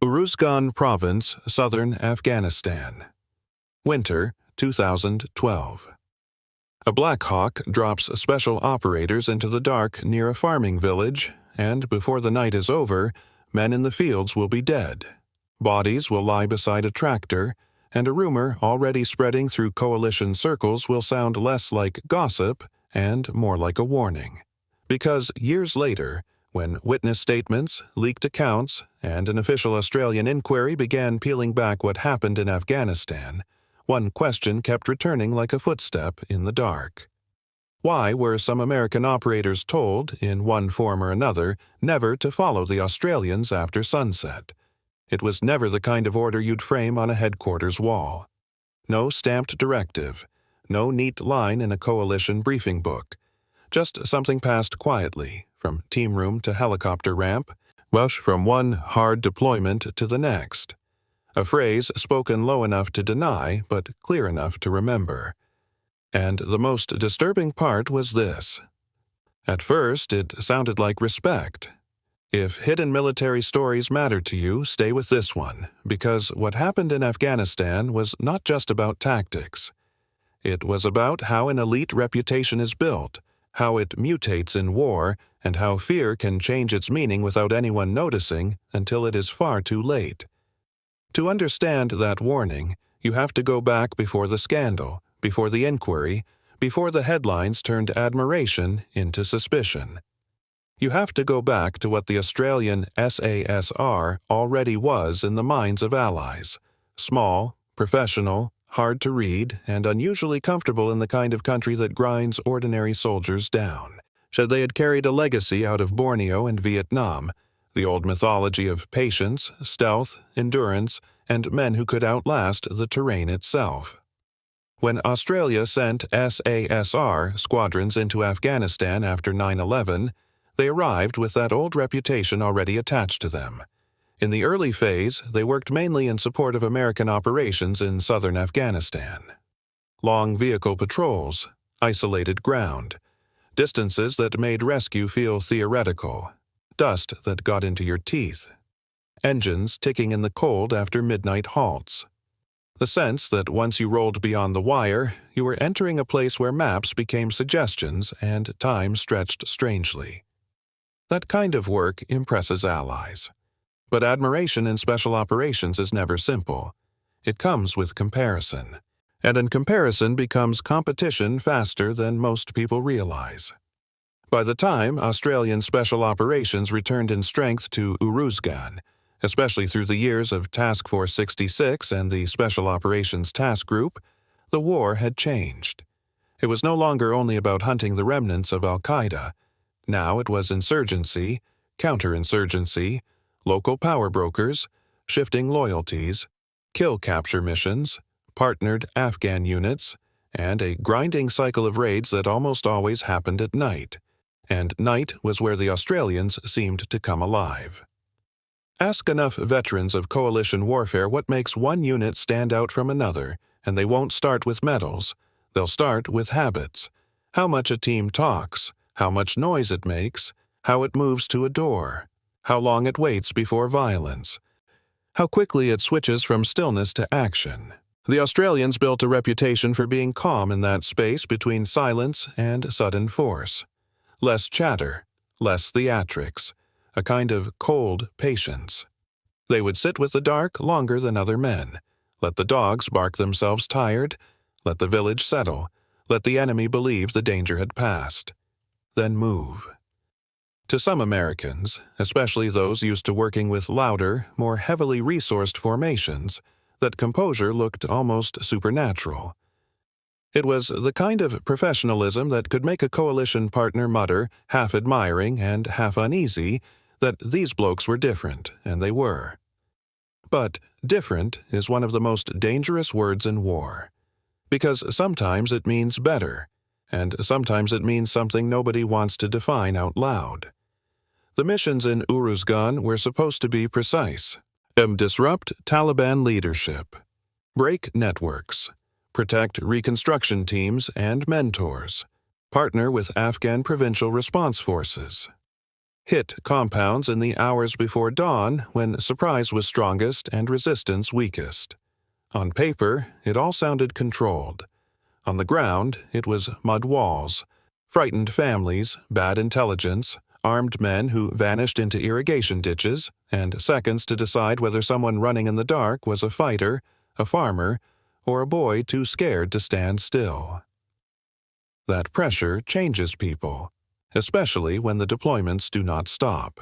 Uruzgan Province, Southern Afghanistan. Winter 2012. A Black Hawk drops special operators into the dark near a farming village, and before the night is over, men in the fields will be dead. Bodies will lie beside a tractor, and a rumor already spreading through coalition circles will sound less like gossip and more like a warning. Because years later, when witness statements, leaked accounts, and an official Australian inquiry began peeling back what happened in Afghanistan, one question kept returning like a footstep in the dark. Why were some American operators told, in one form or another, never to follow the Australians after sunset? It was never the kind of order you'd frame on a headquarters wall. No stamped directive, no neat line in a coalition briefing book. Just something passed quietly, from team room to helicopter ramp, from one hard deployment to the next. A phrase spoken low enough to deny, but clear enough to remember. And the most disturbing part was this. At first, it sounded like respect. If hidden military stories matter to you, stay with this one, because what happened in Afghanistan was not just about tactics. It was about how an elite reputation is built, how it mutates in war, and how fear can change its meaning without anyone noticing until it is far too late. To understand that warning, you have to go back before the scandal, before the inquiry, before the headlines turned admiration into suspicion. You have to go back to what the Australian SASR already was in the minds of allies: small, professional, hard to read, and unusually comfortable in the kind of country that grinds ordinary soldiers down. They had carried a legacy out of Borneo and Vietnam, the old mythology of patience, stealth, endurance, and men who could outlast the terrain itself. When Australia sent SASR squadrons into Afghanistan after 9/11, they arrived with that old reputation already attached to them. In the early phase, they worked mainly in support of American operations in southern Afghanistan. Long vehicle patrols, isolated ground, distances that made rescue feel theoretical, dust that got into your teeth, engines ticking in the cold after midnight halts. The sense that once you rolled beyond the wire, you were entering a place where maps became suggestions and time stretched strangely. That kind of work impresses allies. But admiration in special operations is never simple. It comes with comparison. And in comparison becomes competition faster than most people realize. By the time Australian Special Operations returned in strength to Uruzgan, especially through the years of Task Force 66 and the Special Operations Task Group, the war had changed. It was no longer only about hunting the remnants of Al-Qaeda. Now it was insurgency, counterinsurgency, local power brokers, shifting loyalties, kill-capture missions, partnered Afghan units, and a grinding cycle of raids that almost always happened at night. And night was where the Australians seemed to come alive. Ask enough veterans of coalition warfare what makes one unit stand out from another, and they won't start with medals. They'll start with habits. How much a team talks, how much noise it makes, how it moves to a door, how long it waits before violence, how quickly it switches from stillness to action. The Australians built a reputation for being calm in that space between silence and sudden force. Less chatter, less theatrics, a kind of cold patience. They would sit with the dark longer than other men, let the dogs bark themselves tired, let the village settle, let the enemy believe the danger had passed. Then move. To some Americans, especially those used to working with louder, more heavily resourced formations, that composure looked almost supernatural. It was the kind of professionalism that could make a coalition partner mutter, half admiring and half uneasy, that these blokes were different, and they were. But different is one of the most dangerous words in war, because sometimes it means better, and sometimes it means something nobody wants to define out loud. The missions in Uruzgan were supposed to be precise. Disrupt Taliban leadership. Break networks. Protect reconstruction teams and mentors. Partner with Afghan provincial response forces. hit compounds in the hours before dawn when surprise was strongest and resistance weakest. On paper, it all sounded controlled. On the ground, it was mud walls, frightened families, bad intelligence, armed men who vanished into irrigation ditches, and seconds to decide whether someone running in the dark was a fighter, a farmer, or a boy too scared to stand still. That pressure changes people, especially when the deployments do not stop.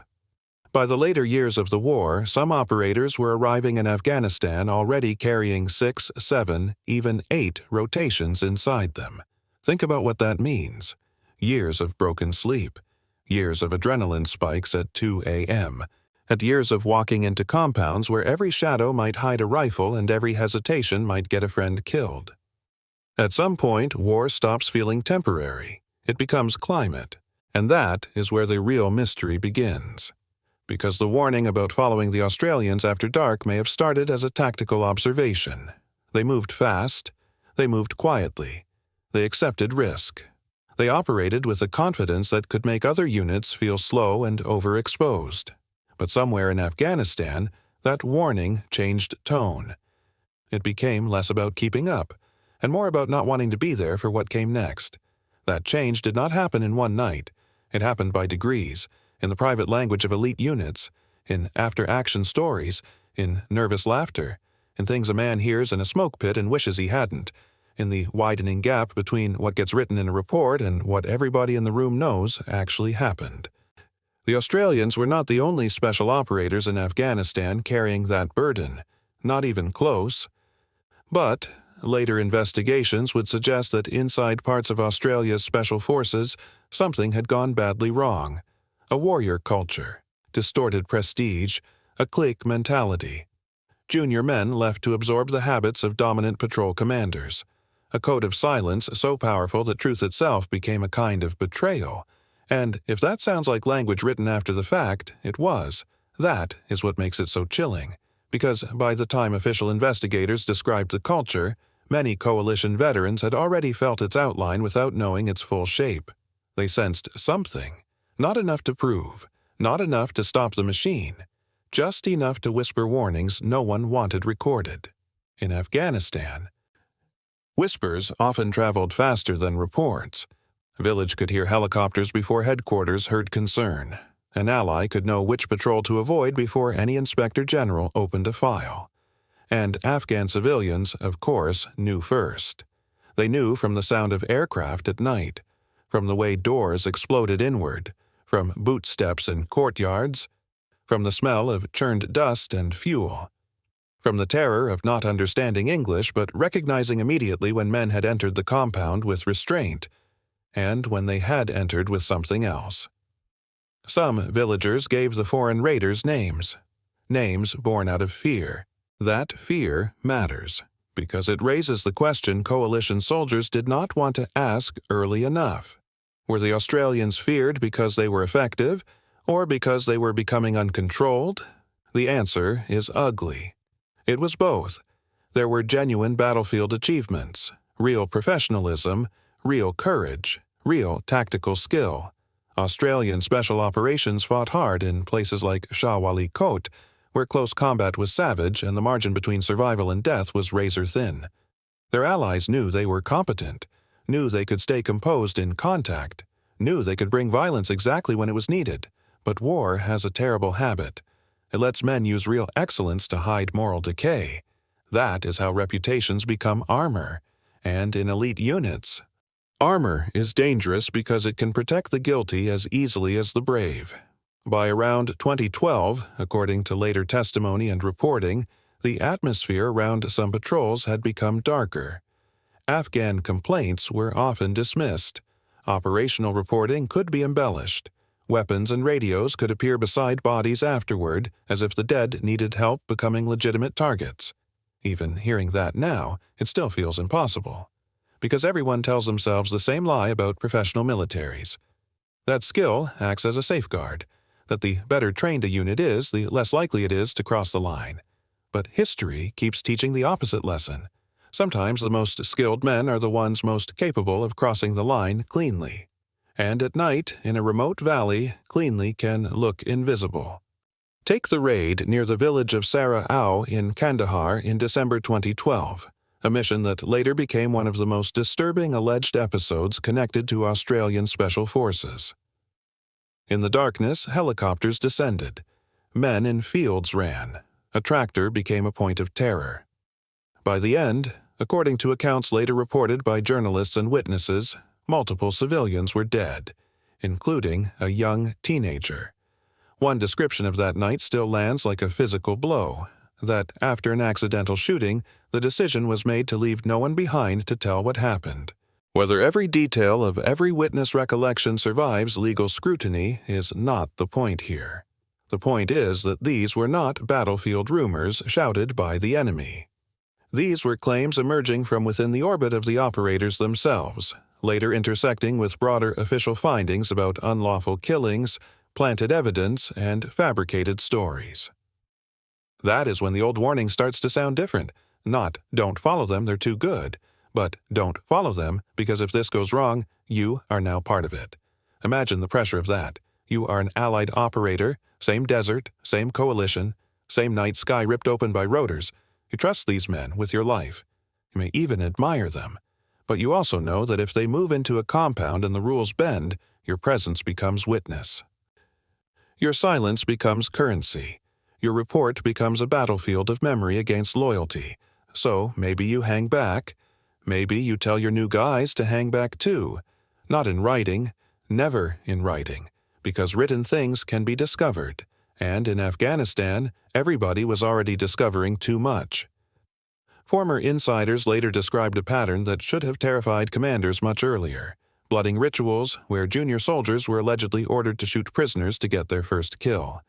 By the later years of the war, some operators were arriving in Afghanistan already carrying 6, 7, even 8 rotations inside them. Think about what that means. Years of broken sleep, years of adrenaline spikes at 2 a.m., and years of walking into compounds where every shadow might hide a rifle and every hesitation might get a friend killed. At some point, war stops feeling temporary. It becomes climate, and that is where the real mystery begins. Because the warning about following the Australians after dark may have started as a tactical observation. They moved fast. They moved quietly. They accepted risk. They operated with a confidence that could make other units feel slow and overexposed. But somewhere in Afghanistan, that warning changed tone. It became less about keeping up, and more about not wanting to be there for what came next. That change did not happen in one night. It happened by degrees, in the private language of elite units, in after-action stories, in nervous laughter, in things a man hears in a smoke pit and wishes he hadn't, in the widening gap between what gets written in a report and what everybody in the room knows actually happened. The Australians were not the only special operators in Afghanistan carrying that burden, not even close. But later investigations would suggest that inside parts of Australia's special forces, something had gone badly wrong. A warrior culture, distorted prestige, a clique mentality. Junior men left to absorb the habits of dominant patrol commanders. A code of silence so powerful that truth itself became a kind of betrayal. And if that sounds like language written after the fact, it was. That is what makes it so chilling. Because by the time official investigators described the culture, many coalition veterans had already felt its outline without knowing its full shape. They sensed something. Not enough to prove, not enough to stop the machine, just enough to whisper warnings no one wanted recorded. In Afghanistan, whispers often traveled faster than reports. A village could hear helicopters before headquarters heard concern. An ally could know which patrol to avoid before any inspector general opened a file. And Afghan civilians, of course, knew first. They knew from the sound of aircraft at night, from the way doors exploded inward, from boot steps in courtyards, from the smell of churned dust and fuel, from the terror of not understanding English but recognizing immediately when men had entered the compound with restraint, and when they had entered with something else. Some villagers gave the foreign raiders names born out of fear. That fear matters, because it raises the question coalition soldiers did not want to ask early enough. Were the Australians feared because they were effective, or because they were becoming uncontrolled? The answer is ugly. It was both. There were genuine battlefield achievements, real professionalism, real courage, real tactical skill. Australian special operations fought hard in places like Shah Wali Kot, where close combat was savage and the margin between survival and death was razor thin. Their allies knew they were competent, knew they could stay composed in contact, knew they could bring violence exactly when it was needed. But war has a terrible habit. It lets men use real excellence to hide moral decay. That is how reputations become armor. And in elite units, armor is dangerous because it can protect the guilty as easily as the brave. By around 2012, according to later testimony and reporting, the atmosphere around some patrols had become darker. Afghan complaints were often dismissed. Operational reporting could be embellished. Weapons and radios could appear beside bodies afterward, as if the dead needed help becoming legitimate targets. Even hearing that now, it still feels impossible. Because everyone tells themselves the same lie about professional militaries. That skill acts as a safeguard, that the better trained a unit is, the less likely it is to cross the line. But history keeps teaching the opposite lesson. Sometimes the most skilled men are the ones most capable of crossing the line cleanly. and at night, in a remote valley, cleanly can look invisible. Take the raid near the village of Sara Au in Kandahar in December 2012, a mission that later became one of the most disturbing alleged episodes connected to Australian Special Forces. In the darkness, helicopters descended. Men in fields ran. A tractor became a point of terror. By the end, according to accounts later reported by journalists and witnesses, multiple civilians were dead, including a young teenager. One description of that night still lands like a physical blow, that after an accidental shooting, the decision was made to leave no one behind to tell what happened. Whether every detail of every witness recollection survives legal scrutiny is not the point here. The point is that these were not battlefield rumors shouted by the enemy. These were claims emerging from within the orbit of the operators themselves, later intersecting with broader official findings about unlawful killings, planted evidence, and fabricated stories. That is when the old warning starts to sound different. Not, don't follow them, they're too good, but don't follow them because if this goes wrong, you are now part of it. Imagine the pressure of that. You are an allied operator, same desert, same coalition, same night sky ripped open by rotors. You trust these men with your life. You may even admire them. But you also know that if they move into a compound and the rules bend, your presence becomes witness. Your silence becomes currency. Your report becomes a battlefield of memory against loyalty. So maybe you hang back. Maybe you tell your new guys to hang back too. Not in writing, never in writing, because written things can be discovered. And in Afghanistan, everybody was already discovering too much. Former insiders later described a pattern that should have terrified commanders much earlier. Blooding rituals where junior soldiers were allegedly ordered to shoot prisoners to get their first kill.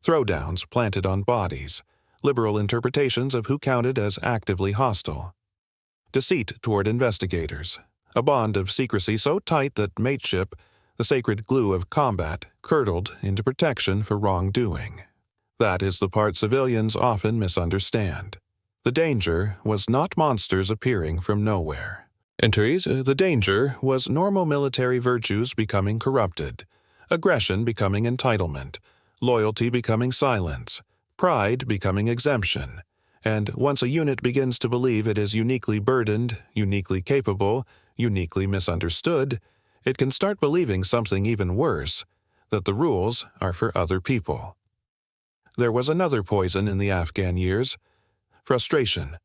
Throwdowns planted on bodies. Liberal interpretations of who counted as actively hostile. Deceit toward investigators. A bond of secrecy so tight that mateship, the sacred glue of combat, curdled into protection for wrongdoing. That is the part civilians often misunderstand. The danger was not monsters appearing from nowhere. The danger was normal military virtues becoming corrupted, aggression becoming entitlement, loyalty becoming silence, pride becoming exemption, and once a unit begins to believe it is uniquely burdened, uniquely capable, uniquely misunderstood, it can start believing something even worse, that the rules are for other people. There was another poison in the Afghan years: frustration.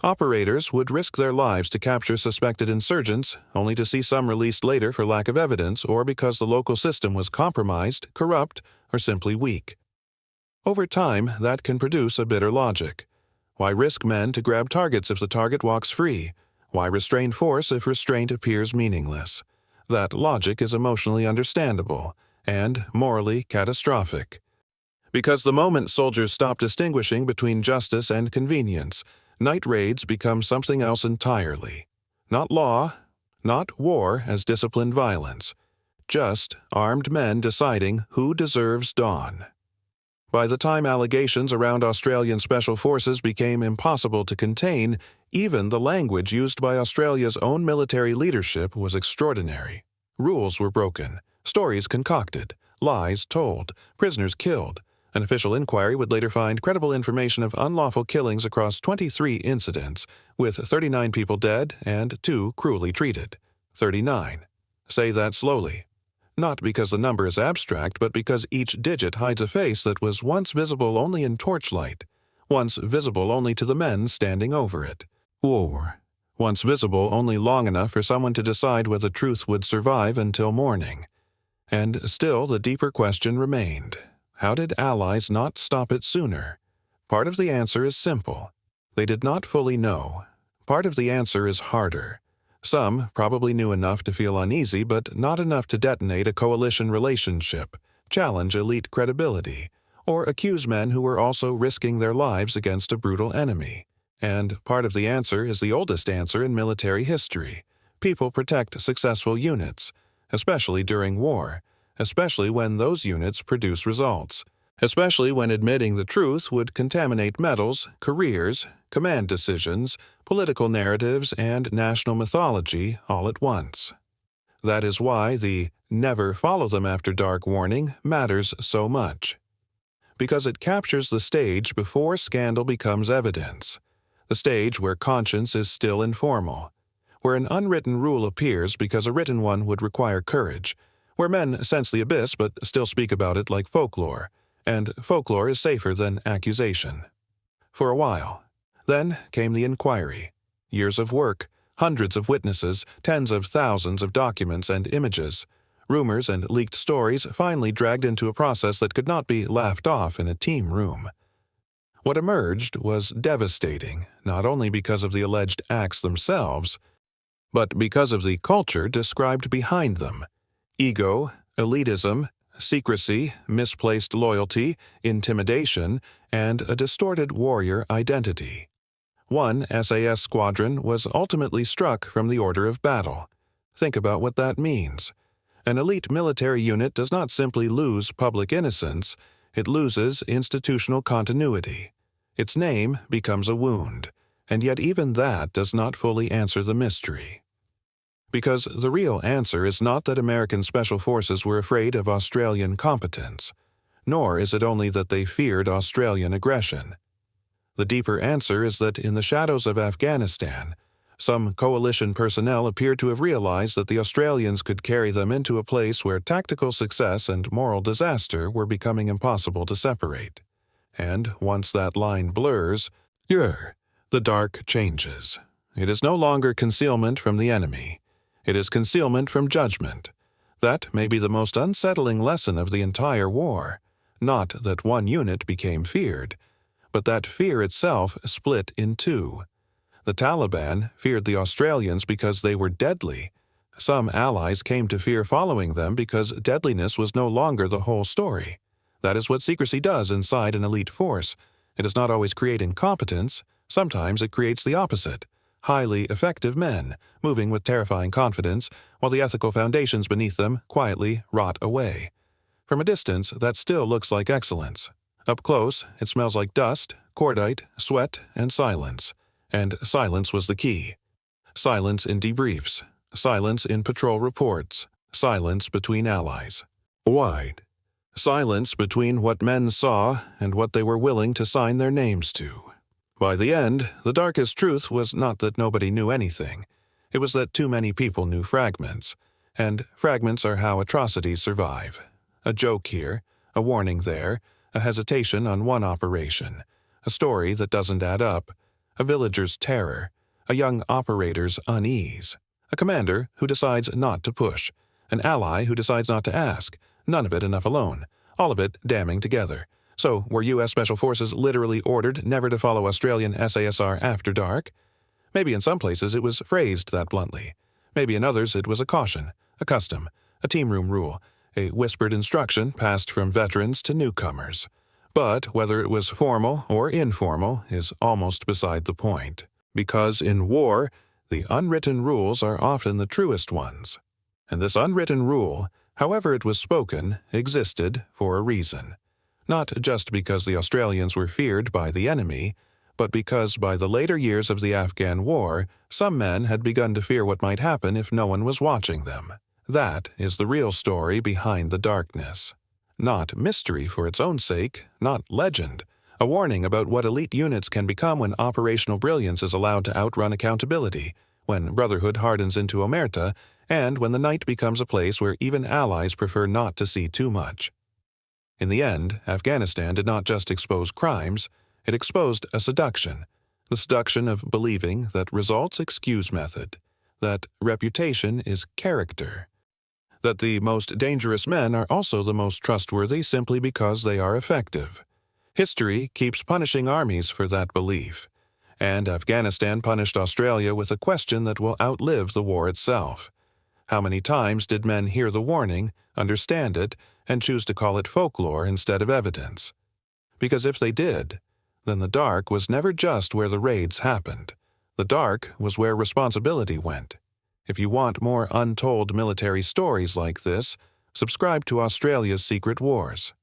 Operators would risk their lives to capture suspected insurgents, only to see some released later for lack of evidence or because the local system was compromised, corrupt, or simply weak. Over time, that can produce a bitter logic. Why risk men to grab targets if the target walks free? Why restrain force if restraint appears meaningless? That logic is emotionally understandable and morally catastrophic. Because the moment soldiers stop distinguishing between justice and convenience, night raids become something else entirely. Not law, not war as disciplined violence, just armed men deciding who deserves dawn. By the time allegations around Australian Special Forces became impossible to contain, even the language used by Australia's own military leadership was extraordinary. Rules were broken, stories concocted, lies told, prisoners killed. An official inquiry would later find credible information of unlawful killings across 23 incidents, with 39 people dead and 2 cruelly treated. 39. Say that slowly. Not because the number is abstract, but because each digit hides a face that was once visible only in torchlight, once visible only to the men standing over it. War. Once visible only long enough for someone to decide whether truth would survive until morning. And still the deeper question remained. How did allies not stop it sooner? Part of the answer is simple. They did not fully know. Part of the answer is harder. Some probably knew enough to feel uneasy, but not enough to detonate a coalition relationship, challenge elite credibility, or accuse men who were also risking their lives against a brutal enemy. And part of the answer is the oldest answer in military history. People protect successful units, especially during war, especially when those units produce results, especially when admitting the truth would contaminate medals, careers, command decisions, political narratives, and national mythology all at once. That is why the "never follow them after dark" warning matters so much. Because it captures the stage before scandal becomes evidence, the stage where conscience is still informal, where an unwritten rule appears because a written one would require courage, where men sense the abyss but still speak about it like folklore, and folklore is safer than accusation. For a while. Then came the inquiry. Years of work, hundreds of witnesses, tens of thousands of documents and images. Rumors and leaked stories finally dragged into a process that could not be laughed off in a team room. What emerged was devastating, not only because of the alleged acts themselves, but because of the culture described behind them. Ego, elitism, secrecy, misplaced loyalty, intimidation, and a distorted warrior identity. One SAS squadron was ultimately struck from the order of battle. Think about what that means. An elite military unit does not simply lose public innocence, it loses institutional continuity. Its name becomes a wound, and yet even that does not fully answer the mystery. Because the real answer is not that American Special Forces were afraid of Australian competence, nor is it only that they feared Australian aggression. The deeper answer is that in the shadows of Afghanistan, some coalition personnel appeared to have realized that the Australians could carry them into a place where tactical success and moral disaster were becoming impossible to separate. And once that line blurs, the dark changes. It is no longer concealment from the enemy. It is concealment from judgment. That may be the most unsettling lesson of the entire war. Not that one unit became feared, but that fear itself split in two. The Taliban feared the Australians because they were deadly. Some allies came to fear following them because deadliness was no longer the whole story. That is what secrecy does inside an elite force. It does not always create incompetence. Sometimes it creates the opposite. Highly effective men, moving with terrifying confidence, while the ethical foundations beneath them quietly rot away. From a distance, that still looks like excellence. Up close, it smells like dust, cordite, sweat, and silence. And silence was the key. Silence in debriefs. Silence in patrol reports. Silence between allies. Wide. Silence between what men saw and what they were willing to sign their names to. By the end, the darkest truth was not that nobody knew anything. It was that too many people knew fragments. And fragments are how atrocities survive. A joke here, a warning there, a hesitation on one operation, a story that doesn't add up, a villager's terror, a young operator's unease, a commander who decides not to push, an ally who decides not to ask, none of it enough alone, all of it damning together. So, were U.S. Special Forces literally ordered never to follow Australian SASR after dark? Maybe in some places it was phrased that bluntly. Maybe in others it was a caution, a custom, a team room rule, a whispered instruction passed from veterans to newcomers. But whether it was formal or informal is almost beside the point. Because in war, the unwritten rules are often the truest ones. And this unwritten rule, however it was spoken, existed for a reason. Not just because the Australians were feared by the enemy, but because by the later years of the Afghan war, some men had begun to fear what might happen if no one was watching them. That is the real story behind the darkness. Not mystery for its own sake, not legend. A warning about what elite units can become when operational brilliance is allowed to outrun accountability, when brotherhood hardens into omerta, and when the night becomes a place where even allies prefer not to see too much. In the end, Afghanistan did not just expose crimes, it exposed a seduction. The seduction of believing that results excuse method, that reputation is character, that the most dangerous men are also the most trustworthy simply because they are effective. History keeps punishing armies for that belief, and Afghanistan punished Australia with a question that will outlive the war itself. How many times did men hear the warning, understand it, and choose to call it folklore instead of evidence? Because if they did, then the dark was never just where the raids happened. The dark was where responsibility went. If you want more untold military stories like this, subscribe to Australia's Secret Wars.